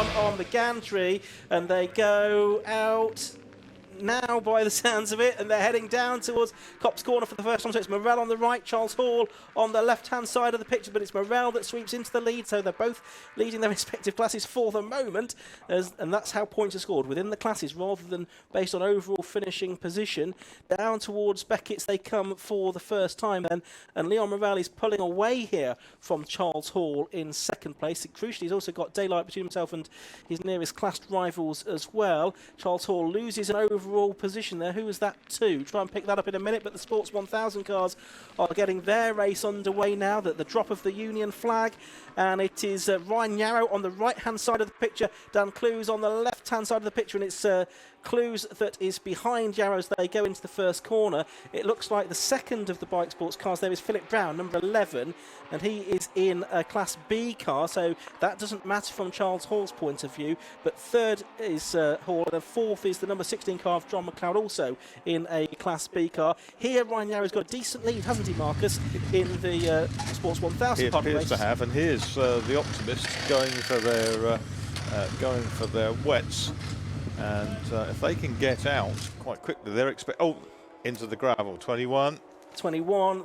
one on the gantry, and they go out now by the sounds of it, and they're heading down towards Copse Corner for the first time. So it's Morell on the right, Charles Hall on the left-hand side of the picture, but it's Morell that sweeps into the lead, so they're both leading their respective classes for the moment, and that's how points are scored within the classes rather than based on overall finishing position. Down towards Beckett's they come for the first time then, and Leon Morell is pulling away here from Charles Hall in second place. Crucially, he's also got daylight between himself and his nearest classed rivals as well. Charles Hall loses an overall position there. Who was that to? Try and pick that up in a minute, but the Sports 1000 cars are getting their race underway now. That the drop of the Union flag, and it is Ryan Yarrow on the right-hand side of the picture, Dan Clues on the left-hand side of the picture, and it's Clues that is behind Yarrow as they go into the first corner. It looks like the second of the Bikesports cars there is Philip Brown, number 11, and he is in a Class B car, so that doesn't matter from Charles Hall's point of view. But third is Hall, and fourth is the number 16 car of John McLeod, also in a Class B car. Here, Ryan Yarrow's got a decent lead, hasn't he, Marcus, in the Sports 1000 pod race? He appears to have, and here's the Optimists going for their wets. And if they can get out quite quickly, they're into the gravel. 21,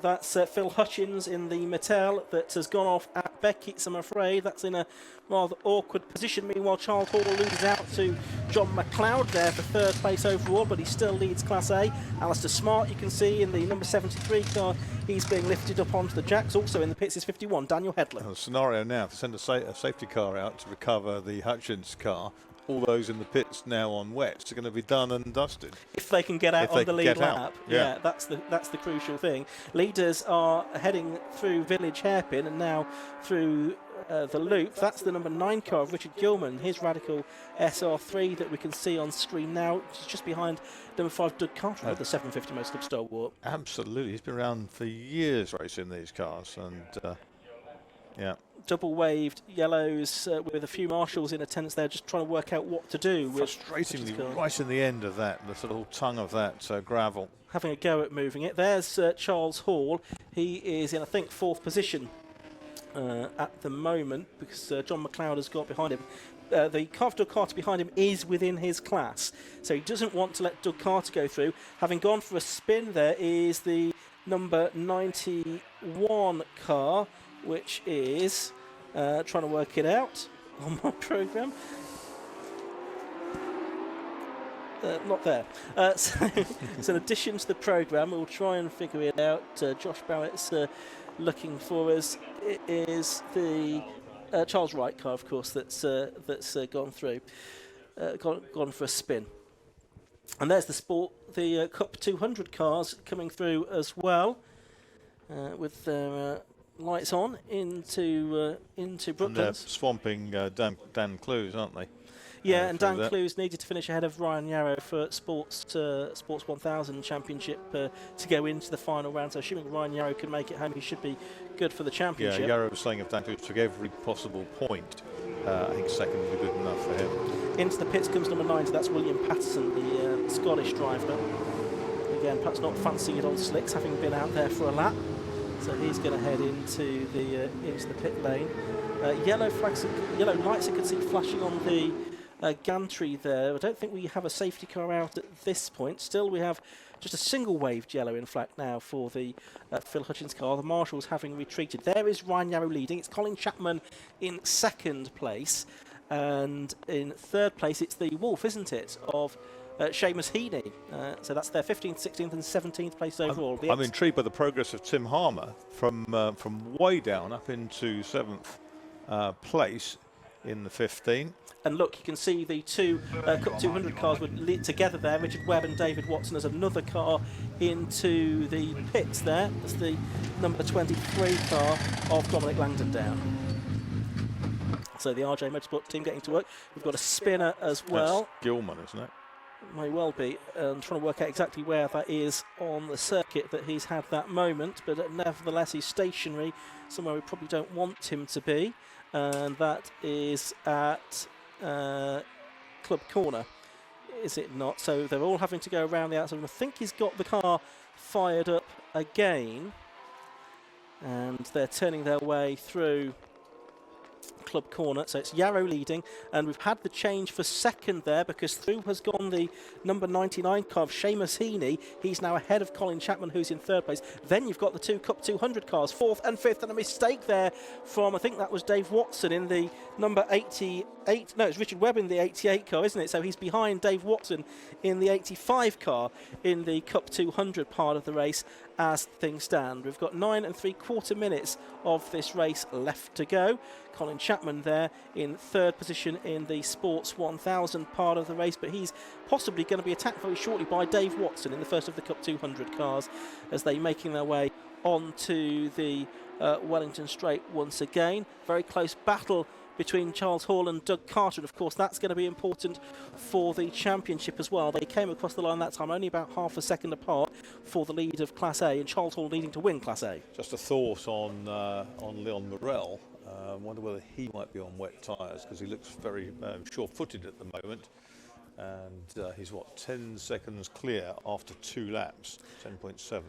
that's Phil Hutchins in the Mattel that has gone off at Beckett's, I'm afraid. That's in a rather awkward position. Meanwhile, Charles Hall loses out to John McLeod there for third place overall, but he still leads Class A. Alistair Smart, you can see in the number 73 car, he's being lifted up onto the jacks. Also in the pits is 51, Daniel Headland. The scenario now, to send a safety car out to recover the Hutchins car. All those in the pits now on wets are going to be done and dusted. If they can get out on the lead lap, yeah, that's the crucial thing. Leaders are heading through Village Hairpin and now through the loop. That's the number 9 car of Richard Gilman, his Radical SR3 that we can see on screen now, which is just behind number 5 Doug Carter, the 750 most club stalwart. Absolutely, he's been around for years racing these cars, and yeah. Double waved yellows with a few marshals in attendance there, just trying to work out what to do. Frustratingly, right in the end of that, the sort of tongue of that gravel. Having a go at moving it. There's Charles Hall. He is in, I think, 4th position at the moment because John McLeod has got behind him. The car of Doug Carter behind him is within his class, so he doesn't want to let Doug Carter go through. Having gone for a spin, there is the number 91 car, which is trying to work it out on my programme. Not there. So in addition to the programme, we'll try and figure it out. Josh Barrett's looking for us. It is the Charles Wright car, of course, that's gone through, gone for a spin. And there's the Cup 200 cars coming through as well, with their lights on into Brooklands. And they're swamping Dan Clues, aren't they? Yeah, and Dan Clues needed to finish ahead of Ryan Yarrow for Sports 1000 Championship to go into the final round. So assuming Ryan Yarrow can make it home, he should be good for the championship. Yeah, Yarrow was saying if Dan Clues took every possible point, I think second would be good enough for him. Into the pits comes number 90, that's William Patterson, the Scottish driver. Again, perhaps not fancying it on slicks, having been out there for a lap. So he's going to head into the pit lane. Yellow lights I could see flashing on the gantry there. I don't think we have a safety car out at this point. Still, we have just a single waved yellow in flag now for the Phil Hutchins car. The marshals having retreated. There is Ryan Yarrow leading. It's Colin Chapman in second place. And in third place, it's the Wolf, isn't it, of Seamus Heaney. So that's their 15th, 16th and 17th place overall. I'm intrigued by the progress of Tim Harmer from way down up into 7th place in the 15. And look, you can see the two Cup 200 cars were lit together there. Richard Webb and David Watson as another car into the pits there. That's the number 23 car of Dominic Langdon down. So the RJ Motorsport team getting to work. We've got a spinner as well. That's Gilman, isn't it? May well be. I'm trying to work out exactly where that is on the circuit that he's had that moment. But nevertheless, he's stationary somewhere we probably don't want him to be. And that is at Club Corner, is it not? So they're all having to go around the outside. I think he's got the car fired up again. And they're turning their way through club corner. So it's Yarrow leading, and we've had the change for second there because through has gone the number 99 car of Seamus Heaney. He's now ahead of Colin Chapman, who's in third place. Then you've got the two Cup 200 cars, fourth and fifth, and a mistake there from, I think that was Dave Watson in the number 88. No, it's Richard Webb in the 88 car, isn't it? So he's behind Dave Watson in the 85 car in the Cup 200 part of the race as things stand. We've got 9 3/4 minutes of this race left to go. Colin Chapman there in third position in the Sports 1000 part of the race, but he's possibly going to be attacked very shortly by Dave Watson in the first of the Cup 200 cars as they making their way onto the Wellington Straight once again. Very close battle between Charles Hall and Doug Carter, and of course that's going to be important for the championship as well. They came across the line that time only about half a second apart for the lead of Class A, and Charles Hall needing to win Class A. Just a thought on Leon Morel. I wonder whether he might be on wet tyres because he looks very sure-footed at the moment. And he's, 10 seconds clear after 2 laps, 10.7.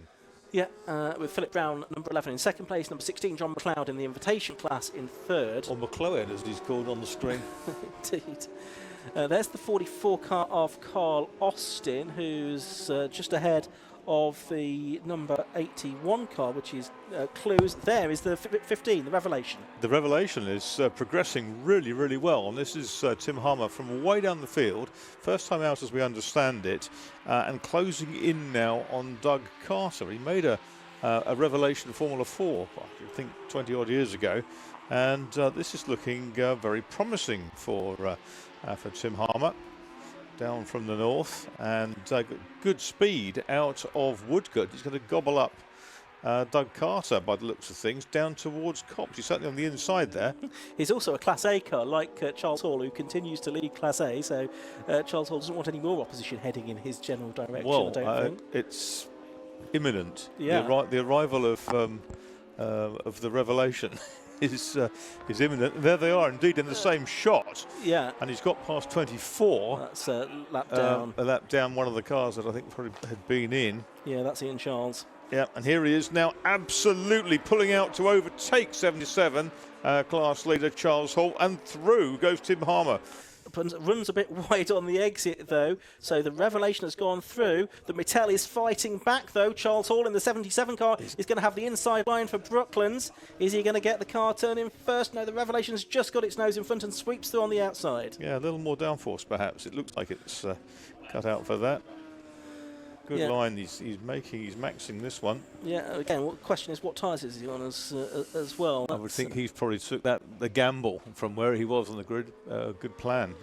Yeah, with Philip Brown, number 11 in second place, number 16, John McLeod in the invitation class in third. Or McLeod, as he's called on the screen. Indeed. There's the 44 car of Carl Austin, who's just ahead of the number 81 car, which is Clues. There is the 15, the Revelation. The Revelation is progressing really, really well. And this is Tim Harmer from way down the field. First time out as we understand it. And closing in now on Doug Carter. He made a Revelation Formula 4, I think 20 odd years ago. And this is looking very promising for Tim Harmer. Down from the north, and good speed out of Woodcote. He's going to gobble up Doug Carter by the looks of things down towards Copse. He's certainly on the inside there. He's also a Class A car like Charles Hall, who continues to lead Class A, so Charles Hall doesn't want any more opposition heading in his general direction. Well, I don't think. It's imminent. Yeah. The arrival of the Revelation is imminent. There they are, indeed, in the same shot. Yeah. And he's got past 24. That's a lap down. A lap down one of the cars that I think probably had been in. Yeah, that's Ian Charles. Yeah, and here he is now absolutely pulling out to overtake 77 class leader Charles Hall, and through goes Tim Harmer. Runs a bit wide on the exit though, so the Revelation has gone through. The Mattel is fighting back though. Charles Hall in the 77 car is going to have the inside line for Brooklands. Is he going to get the car turning first? No, the Revelation's just got its nose in front and sweeps through on the outside. Yeah, a little more downforce perhaps. It looks like it's cut out for that. Good line he's maxing this one. Yeah, again, the question is what tyres is he on as well? I would think he's probably took the gamble from where he was on the grid. Good plan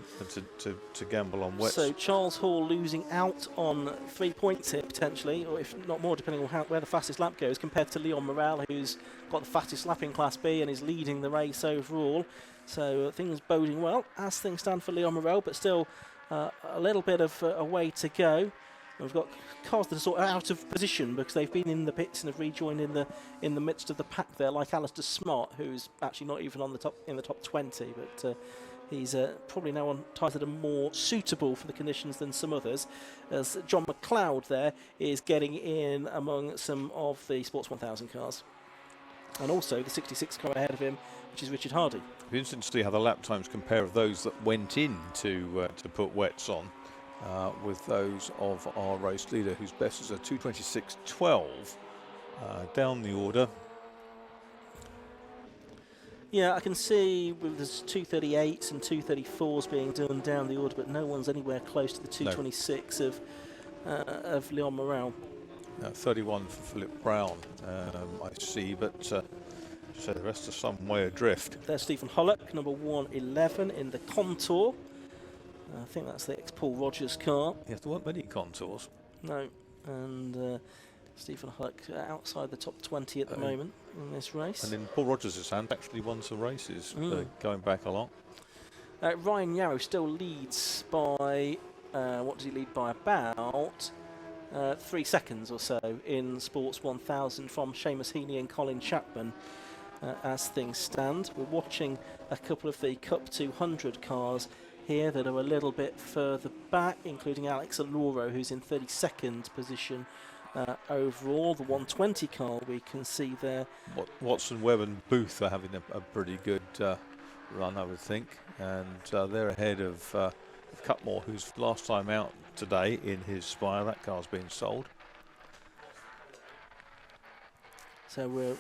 to gamble on wets. So Charles Hall losing out on 3 points here potentially, or if not more, depending on where the fastest lap goes, compared to Leon Morel, who's got the fastest lap in Class B and is leading the race overall. So things boding well as things stand for Leon Morel, but still a little bit of a way to go. We've got cars that are sort of out of position because they've been in the pits and have rejoined in the midst of the pack there, like Alistair Smart, who's actually not even on the top 20, but he's probably now on tyres that are more suitable for the conditions than some others, as John McLeod there is getting in among some of the Sports 1000 cars. And also the 66 car ahead of him, which is Richard Hardy. It'll be interesting to see how the lap times compare of those that went in to put wets on. With those of our race leader, whose best is a 2:26.12 down the order. Yeah, I can see there's 2:38s and 2:34s being done down the order, but no one's anywhere close to the 2:26 of Leon Morel. 31 for Philip Brown, I see, but so the rest are some way adrift. There's Stephen Hullock, number 111 in the Contour. I think that's the ex-Paul Rogers car. Yes, there weren't many Contours. No, and Stephen Hullock outside the top 20 at the moment in this race. And in Paul Rogers' hand, actually won some races going back a lot. Ryan Yarrow still leads by, what does he lead by? About 3 seconds or so in Sports 1000 from Seamus Heaney and Colin Chapman. As things stand, we're watching a couple of the Cup 200 cars here that are a little bit further back, including Alex Aloro, who's in 32nd position overall. The 120 car we can see there. Watson, Webb and Booth are having a pretty good run, I would think. And they're ahead of Cutmore, who's last time out today in his Spire. That car's been sold. So we're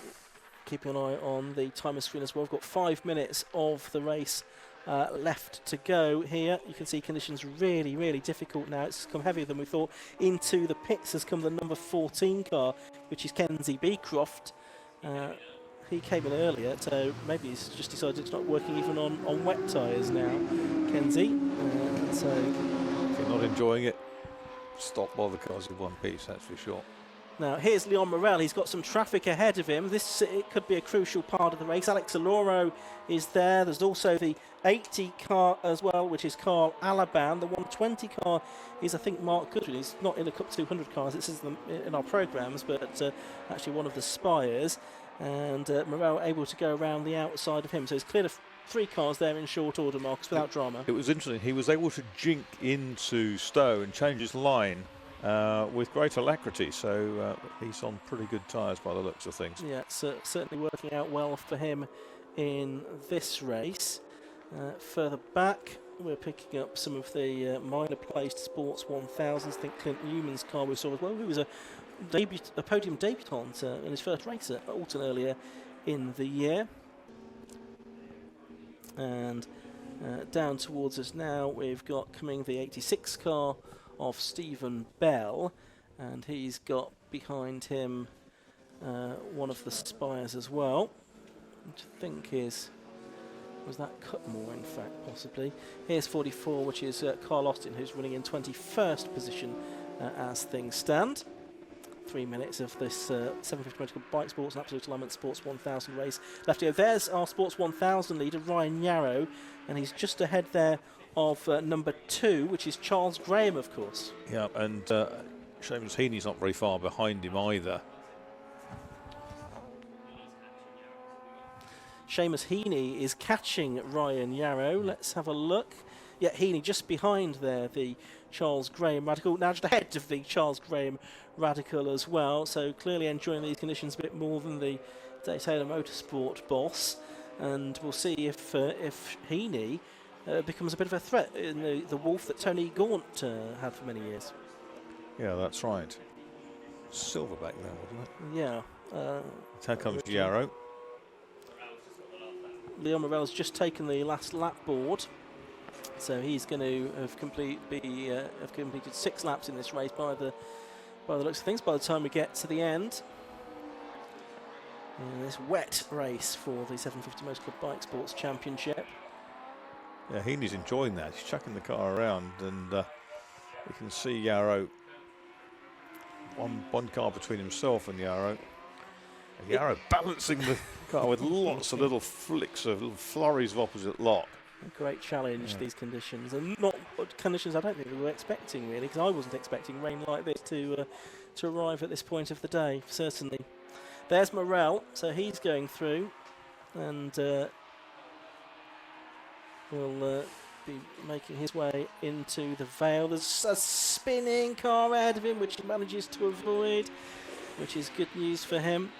keeping an eye on the timer screen as well. We've got 5 minutes of the race left to go here. You can see conditions really, really difficult now. It's come heavier than we thought. Into the pits has come the number 14 car, which is Kenzie Beecroft. He came in earlier, so maybe he's just decided it's not working even on wet tyres now, Kenzie. So if you're not enjoying it, stop while the car's in one piece, that's for sure. now here's Leon Morel. He's got some traffic ahead of him. It could be a crucial part of the race. Alex Aloro is there. There's also the 80 car as well, which is Carl Alaban. The 120 car is, I think, Mark Goodwin. He's not in the Cup 200 cars. This is in our programmes, but actually one of the Spires. And Morel able to go around the outside of him. So he's cleared of 3 cars there in short order, Marcus, without drama. It was interesting. He was able to jink into Stowe and change his line with great alacrity. So he's on pretty good tyres by the looks of things. Yeah, certainly working out well for him in this race. Further back, we're picking up some of the minor placed Sports 1000s. I think Clint Newman's car we saw as well, who was a podium debutant in his first race at Alton earlier in the year. And down towards us now, we've got coming the 86 car of Stephen Bell, and he's got behind him one of the Spires as well, which I think was that Cutmore, in fact, possibly. Here's 44, which is Carl Austin, who's running in 21st position as things stand. 3 minutes of this 750 motor Bikesports and Absolute Alignment Sports 1000 race left to go. There's our Sports 1000 leader, Ryan Yarrow, and he's just ahead there of number 2, which is Charles Graham, of course. Yeah, and Seamus Heaney's not very far behind him either. Seamus Heaney is catching Ryan Yarrow. Let's have a look. Yeah, Heaney just behind there, the Charles Graham Radical. Now just ahead of the Charles Graham Radical as well. So clearly enjoying these conditions a bit more than the Daytona Motorsport boss. And we'll see if Heaney becomes a bit of a threat in the wolf that Tony Gaunt had for many years. Yeah, that's right. Silverback there, wasn't it? Yeah. Here comes Yarrow. Leon Morel's just taken the last lap board, so he's going to have completed 6 laps in this race by the looks of things. By the time we get to the end, in this wet race for the 750 Motor Club Bikesports Championship. Yeah, Heaney's enjoying that. He's chucking the car around, and you can see Yarrow. One car between himself and Yarrow. Yarrow balancing the car with lots of little flicks of little flurries of opposite lock. A great challenge, these conditions, and not conditions I don't think we were expecting really, because I wasn't expecting rain like this to arrive at this point of the day, certainly. There's Morel, so he's going through, and will be making his way into the Vale. There's a spinning car ahead of him, which he manages to avoid, which is good news for him.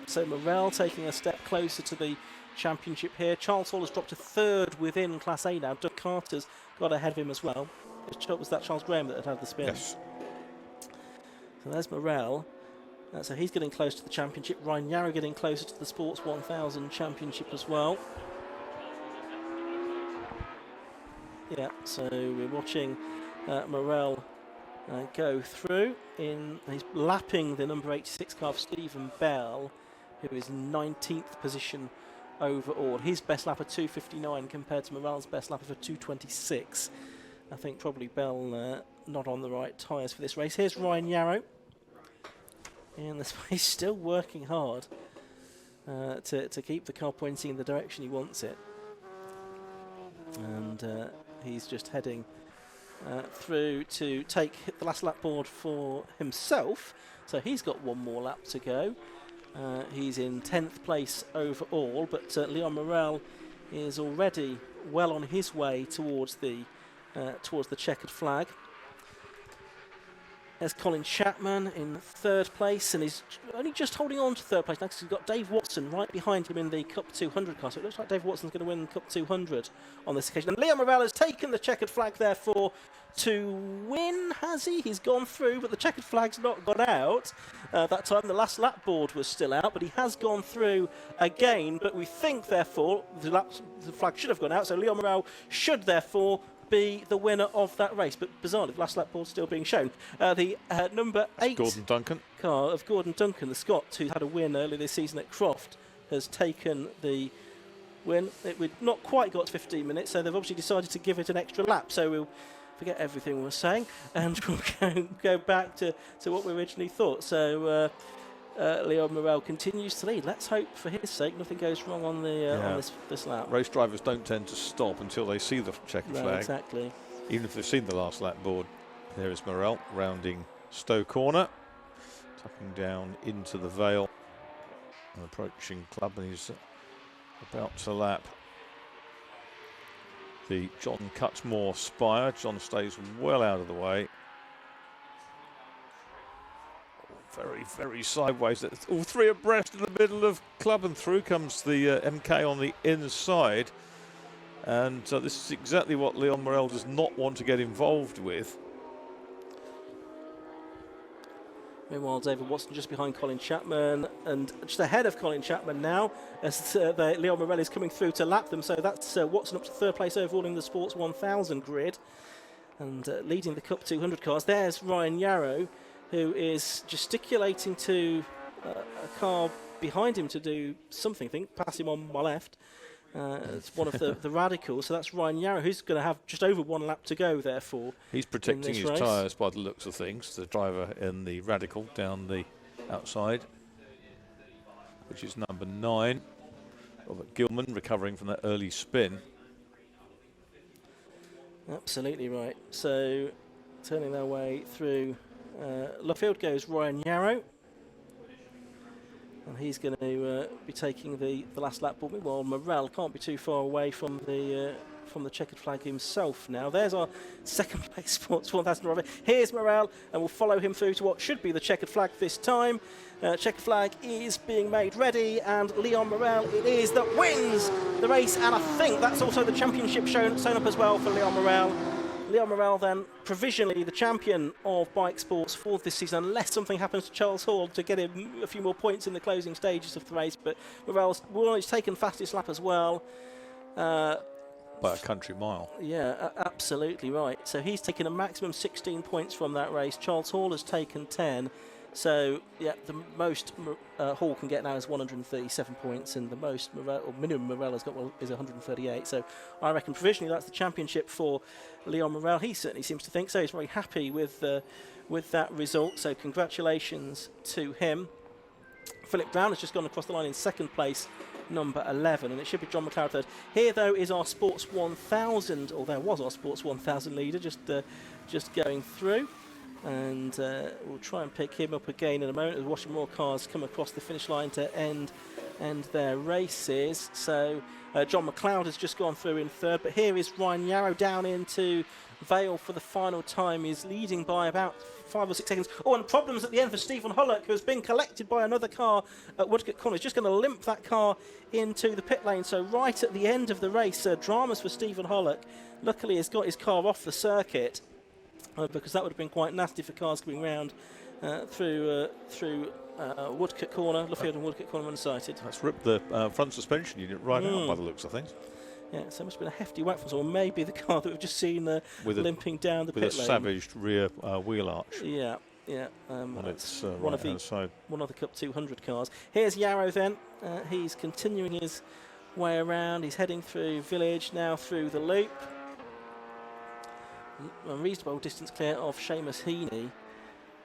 So Morel taking a step closer to the championship here. Charles Hall has dropped to 3rd within Class A now. Doug Carter's got ahead of him as well. Was that Charles Graham that had the spin? Yes. So there's Morel. So he's getting close to the championship. Ryan Yarrow getting closer to the Sports 1000 championship as well. Yeah, so we're watching Morel go through. He's lapping the number 86 car of Stephen Bell, who is 19th position overall. His best lap of 2:59 compared to Morel's best lap of a 2:26. I think probably Bell not on the right tyres for this race. Here's Ryan Yarrow. And he's still working hard to keep the car pointing in the direction he wants it. And he's just heading through to take the last lap board for himself. So he's got one more lap to go. He's in 10th place overall, but Leon Morel is already well on his way towards the checkered flag. There's Colin Chapman in third place, and he's only just holding on to third place now because he's got Dave Watson right behind him in the Cup 200 car. So it looks like Dave Watson's going to win Cup 200 on this occasion. And Leon Morel has taken the checkered flag, therefore, to win, has he? He's gone through, but the checkered flag's not gone out. That time the last lap board was still out, but he has gone through again. But we think, therefore, the flag should have gone out, so Leon Morel should, therefore, be the winner of that race. But bizarrely, the last lap board still being shown. The number 8 Gordon Duncan. car of Gordon Duncan, the Scot, who had a win earlier this season at Croft, has taken the win. We'd not quite got to 15 minutes, so they've obviously decided to give it an extra lap. So we'll forget everything we were saying, and we'll go back to what we originally thought. So Leon Morel continues to lead. Let's hope, for his sake, nothing goes wrong on this lap. Race drivers don't tend to stop until they see the checkered flag. Exactly. Even if they've seen the last lap board. There is Morel rounding Stowe Corner, tucking down into the Vale and approaching Club, and he's about to lap the John Cutsmore Spire. John stays well out of the way. Very, very sideways. All three abreast in the middle of Club, and through comes the MK on the inside. And this is exactly what Leon Morel does not want to get involved with. Meanwhile, David Watson just behind Colin Chapman, and just ahead of Colin Chapman now, as Leon Morel is coming through to lap them. So that's Watson up to third place overall in the Sports 1000 grid, and leading the Cup 200 cars. There's Ryan Yarrow, who is gesticulating to a car behind him to do something. I think pass him on my left. It's one of the radicals, so that's Ryan Yarrow, who's going to have just over one lap to go, therefore. He's protecting his tyres by the looks of things, the driver in the radical down the outside, which is number 9. Robert Gilman recovering from that early spin. Absolutely right. So, turning their way through Luffield goes Ryan Yarrow. And he's going to be taking the last lap ball. Meanwhile, Morel can't be too far away from the checkered flag himself now. There's our second place Sports 1000 driver. Here's Morel, and we'll follow him through to what should be the checkered flag this time. Checkered flag is being made ready, and Leon Morel it is that wins the race. And I think that's also the championship shown up as well for Leon Morel. Leon Morel then provisionally the champion of Bikesports for this season, unless something happens to Charles Hall to get him a few more points in the closing stages of the race. But Morel's taken fastest lap as well. By a country mile. Yeah, absolutely right. So he's taken a maximum 16 points from that race. Charles Hall has taken 10. So, yeah, the most Hall can get now is 137 points, and the most minimum Morel has got is 138. So I reckon provisionally that's the championship for Leon Morel. He certainly seems to think so. He's very happy with that result. So congratulations to him. Philip Brown has just gone across the line in second place, number 11, and it should be John McLeod third. Here, though, is our Sports 1000, or there was our Sports 1000 leader just going through. And we'll try and pick him up again in a moment as watching more cars come across the finish line to end their races. So John McLeod has just gone through in third, but here is Ryan Yarrow down into Vale for the final time. He's leading by about 5 or 6 seconds. Oh, and problems at the end for Stephen Hullock, who has been collected by another car at Woodcote Corner. He's just going to limp that car into the pit lane. So right at the end of the race, dramas for Stephen Hullock. Luckily, he's got his car off the circuit. Because that would have been quite nasty for cars coming round through Woodcote Corner, Luffield and Woodcote Corner unsighted. That's ripped the front suspension unit right out by the looks of things. Yeah, so it must have been a hefty whack from someone. Maybe the car that we've just seen limping down the pit lane. With a savaged rear wheel arch. Yeah. On its one right hand side. One of the Cup 200 cars. Here's Yarrow then. He's continuing his way around. He's heading through Village, now through the loop. A reasonable distance clear of Seamus Heaney,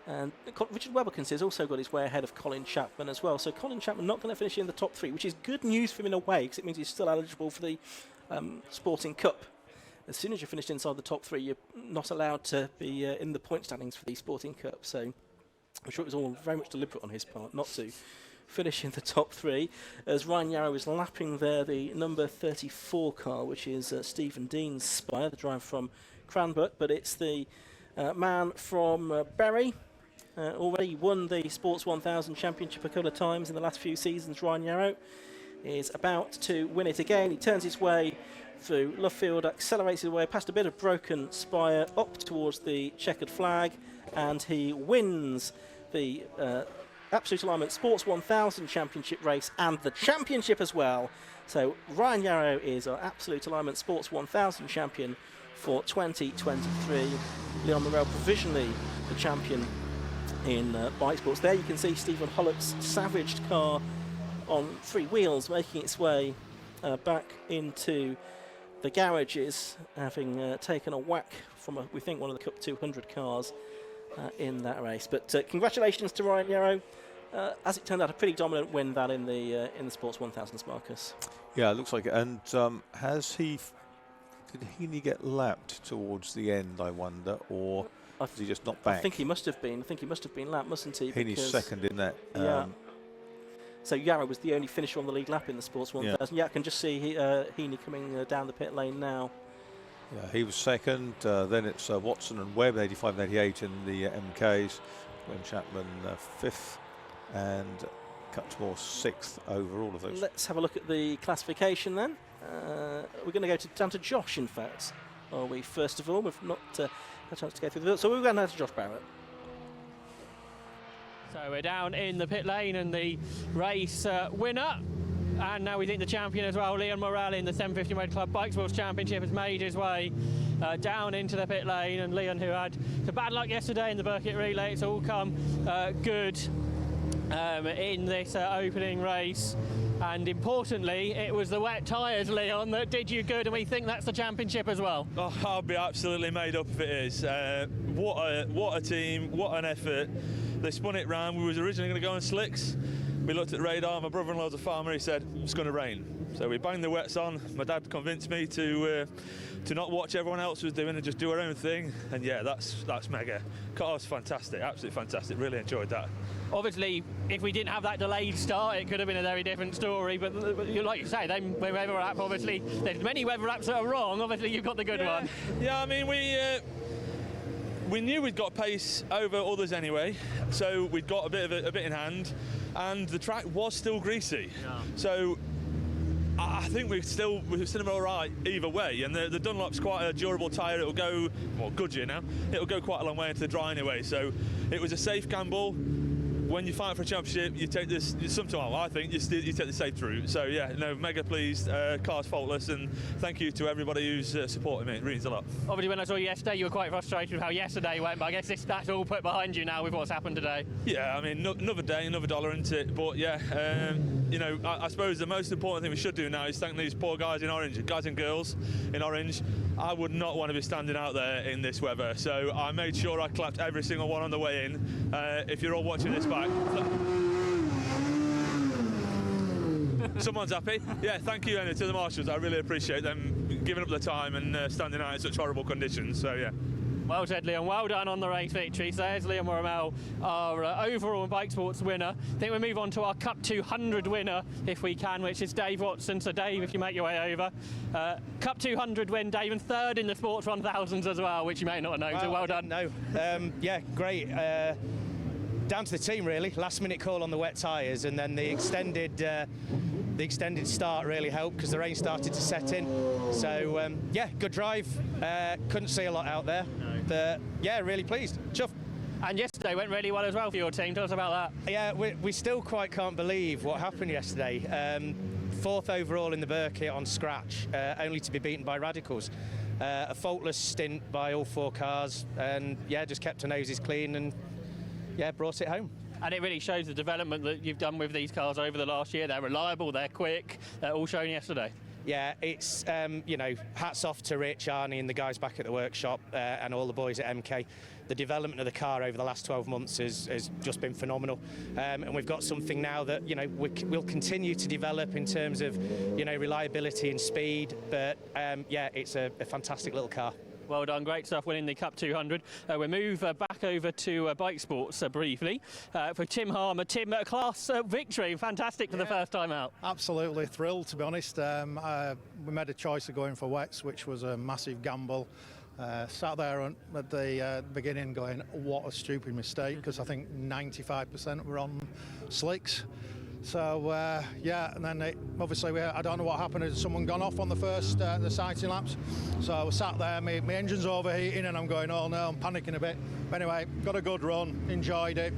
and Richard Webberkins has also got his way ahead of Colin Chapman as well. So Colin Chapman not going to finish in the top 3, which is good news for him in a way, because it means he's still eligible for the Sporting Cup. As soon as you're finished inside the top 3, you're not allowed to be in the point standings for the Sporting Cup. So I'm sure it was all very much deliberate on his part not to finish in the top 3, as Ryan Yarrow is lapping there the number 34 car, which is Stephen Dean's Spire, the driver from Cranbrook, but it's the man from Bury, already won the Sports 1000 Championship a couple of times in the last few seasons. Ryan Yarrow is about to win it again. He turns his way through Lovefield, accelerates his way past a bit of broken spire up towards the checkered flag, and he wins the Absolute Alignment Sports 1000 Championship race and the championship as well. So Ryan Yarrow is our Absolute Alignment Sports 1000 champion for 2023. Leon Morel provisionally the champion in Bikesports. There you can see Stephen Hollott's savaged car on 3 wheels making its way back into the garages, having taken a whack from we think one of the Cup 200 cars in that race. But congratulations to Ryan Yarrow. As it turned out, a pretty dominant win that in the Sports 1000s, Marcus. Yeah, it looks like it. And did Heaney get lapped towards the end, I wonder, or was he just not back? I think he must have been. I think he must have been lapped, mustn't he? Heaney's second in that. Yeah. So Yarrow was the only finisher on the lead lap in the Sports 1000. Yeah, I can just see Heaney coming down the pit lane now. Yeah, he was second. Then it's Watson and Webb, 85 and 88 in the MKs. Glenn Chapman 5th, and Cutmore 6th over all of those. Let's have a look at the classification then. We're going to go down to Josh, in fact. Are we, first of all? We've not had a chance to go through the... So we're going down to Josh Barrett. So we're down in the pit lane, and the race winner, and now we think the champion as well, Leon Morel in the 750 Motor Club Bikesports Championship, has made his way down into the pit lane. And Leon, who had some bad luck yesterday in the Burkitt Relay, it's all come good in this opening race. And importantly, it was the wet tyres, Leon, that did you good, and we think that's the championship as well. Oh, I'll be absolutely made up if it is. What a team, what an effort. They spun it round. We was originally going to go on slicks. We looked at radar. My brother-in-law's a farmer. He said it's going to rain. So we banged the wets on. My dad convinced me to not watch everyone else was doing and just do our own thing. And yeah, that's mega. Car's fantastic, absolutely fantastic. Really enjoyed that. Obviously, if we didn't have that delayed start, it could have been a very different story. But like you say, then weather wrap, obviously, there's many weather wraps that are wrong. Obviously, you've got the good one. Yeah, I mean, we knew we'd got pace over others anyway, so we'd got a bit in hand, and the track was still greasy. Yeah. So I think we're still all right either way. And the Dunlop's quite a durable tyre. It'll go, well, Goodyear now. It'll go quite a long way into the dry anyway. So it was a safe gamble. When you fight for a championship, you take this. Sometimes I think you take the safe route. So yeah, no, mega pleased. Car's faultless, and thank you to everybody who's supporting me. It means a lot. Obviously, when I saw you yesterday, you were quite frustrated with how yesterday went. But I guess that's all put behind you now with what's happened today. Yeah, I mean, another day, another dollar, isn't it? But yeah, you know, I suppose the most important thing we should do now is thank these poor guys in orange, guys and girls in orange. I would not want to be standing out there in this weather, so I made sure I clapped every single one on the way in. If you're all watching this back, someone's happy. Yeah, thank you, to the marshals. I really appreciate them giving up their time and standing out in such horrible conditions. So yeah. Well said, Leon. Well done on the race victory. So there's Leon Morel, our overall Bikesports winner. I think we move on to our Cup 200 winner, if we can, which is Dave Watson. So Dave, if you make your way over. Cup 200 win, Dave, and third in the Sports 1000s as well, which you may not know. So well done. No, yeah, great. Down to the team, really. Last minute call on the wet tyres, and then the extended start really helped because the rain started to set in. So yeah, good drive. Couldn't see a lot out there, but yeah, really pleased. Chuffed. And yesterday went really well as well for your team. Tell us about that. Yeah, we still quite can't believe what happened yesterday. 4th overall in the Burkitt on scratch, only to be beaten by Radicals. A faultless stint by all 4 cars, and yeah, just kept our noses clean and yeah, brought it home. And it really shows the development that you've done with these cars over the last year. They're reliable, they're quick, they're all shown yesterday. Yeah, it's, you know, hats off to Rich, Arnie and the guys back at the workshop and all the boys at MK. The development of the car over the last 12 months has just been phenomenal. And we've got something now that, you know, we'll continue to develop in terms of, you know, reliability and speed. But, yeah, it's a fantastic little car. Well done, great stuff, winning the Cup 200. We move back over to Bikesports briefly for Tim Harmer. Tim, a class victory, fantastic for the first time out. Absolutely thrilled, to be honest. We made a choice of going for wets, which was a massive gamble. Sat there at the beginning going, what a stupid mistake, because I think 95% were on slicks. So yeah, and then obviously I don't know what happened. Had someone gone off on the first the sighting laps? So I was sat there, my engine's overheating, and I'm going, oh no, I'm panicking a bit. But anyway, got a good run, enjoyed it.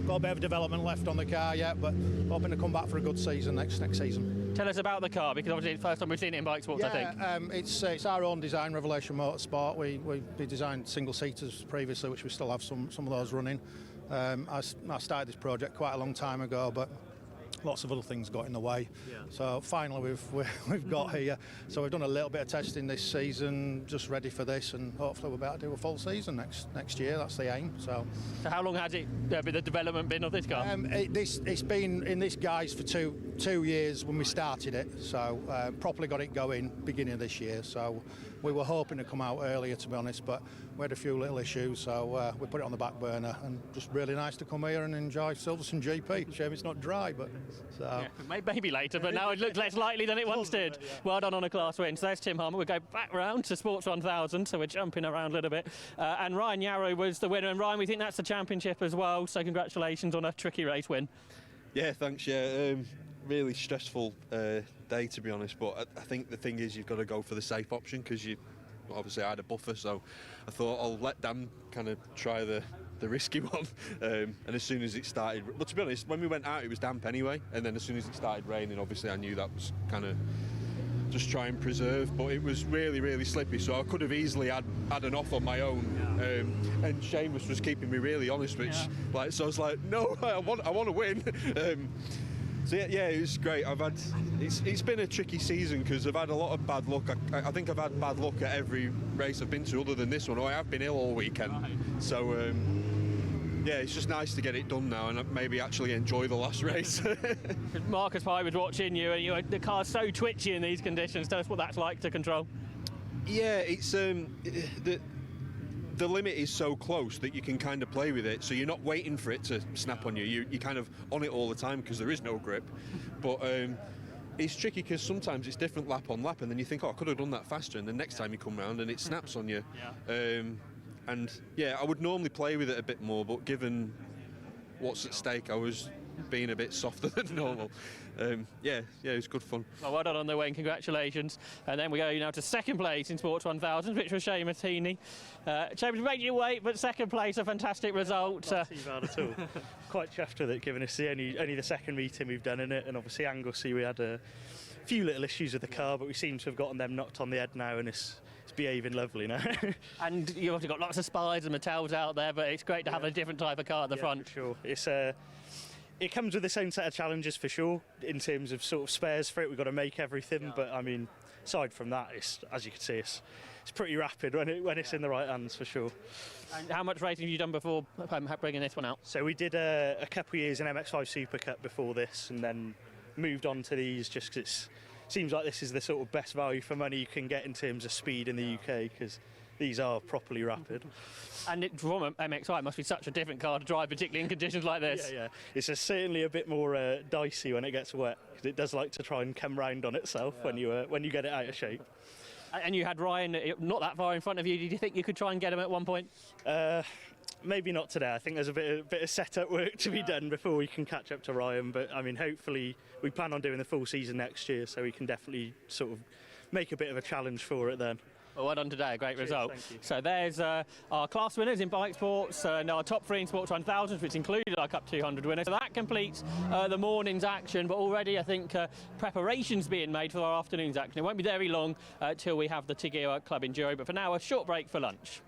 Got a bit of development left on the car yet, but hoping to come back for a good season next season. Tell us about the car, because obviously it's the first time we've seen it in Bikesports, I think. It's our own design, Revelation Motorsport. We designed single-seaters previously, which we still have some of those running. I started this project quite a long time ago, but lots of other things got in the way. Yeah. So finally we've got here. So we've done a little bit of testing this season, just ready for this, and hopefully we'll be able to do a full season next year. That's the aim. So how long has it been the development been of this car? It's been in this guise for two years when we started it. So properly got it going beginning of this year. So we were hoping to come out earlier, to be honest, but we had a few little issues, so we put it on the back burner. And just really nice to come here and enjoy Silverstone GP. Shame it's not dry, but so. Yeah, maybe later, but now it looks less likely than it once did. Yeah. Well done on a class win. So there's Tim Harmer. We'll go back round to Sports 1000, so we're jumping around a little bit. And Ryan Yarrow was the winner. And Ryan, we think that's the championship as well, so congratulations on a tricky race win. Yeah, thanks. Yeah, really stressful day, to be honest, but I think the thing is you've got to go for the safe option, because obviously I had a buffer, so I thought I'll let Dan kind of try the risky one. And as soon as it started, but to be honest, when we went out it was damp anyway, and then as soon as it started raining, obviously I knew that was kind of just try and preserve, but it was really, really slippy, so I could have easily had an off on my own. And Seamus was keeping me really honest, which so I was like, no, I want to win. So yeah, it was great. It's been a tricky season because I've had a lot of bad luck. I think I've had bad luck at every race I've been to, other than this one. I have been ill all weekend. Right. So yeah, it's just nice to get it done now and maybe actually enjoy the last race. Marcus Pye was watching you, and the car's so twitchy in these conditions. Tell us what that's like to control. Yeah, it's the limit is so close that you can kind of play with it, so you're not waiting for it to snap on you. You're kind of on it all the time because there is no grip. But it's tricky because sometimes it's different lap on lap, and then you think, oh, I could have done that faster, and the next time you come round and it snaps on you. And yeah, I would normally play with it a bit more, but given what's at stake, I was being a bit softer than normal. Yeah, it was good fun. Well done on the win, congratulations. And then we go now to second place in Sports 1000, which was Seamus Heaney. Seamus made you wait, but second place, a fantastic result. Not too bad at all. Quite chuffed with it, given it's only the second meeting we've done in it, and obviously Anglesey, we had a few little issues with the car, but we seem to have gotten them knocked on the head now, and it's behaving lovely now. And you've obviously got lots of Spies and Mattels out there, but it's great to have a different type of car at the front. For sure. It's it comes with its own set of challenges for sure, in terms of sort of spares for it. We've got to make everything, but I mean, aside from that, it's, as you can see, it's pretty rapid when it's in the right hands for sure. And how much racing have you done before bringing this one out? So we did a couple of years in MX5 Super Cup before this, and then moved on to these just because it seems like this is the sort of best value for money you can get in terms of speed in the UK, because these are properly rapid. And from MX5 must be such a different car to drive, particularly in conditions like this. Yeah. It's certainly a bit more dicey when it gets wet, because it does like to try and come round on itself when you get it out of shape. And you had Ryan not that far in front of you. Did you think you could try and get him at one point? Maybe not today. I think there's a bit of setup work to be done before we can catch up to Ryan. But I mean, hopefully we plan on doing the full season next year, so we can definitely sort of make a bit of a challenge for it then. Well done today, a great Cheers, result. thank you. So there's our class winners in Bikesports, and our top three in Sports 1000, which included our Cup 200 winner. So that completes the morning's action, but already I think preparations being made for our afternoon's action. It won't be very long till we have the Tigeo Club Enduro, but for now a short break for lunch.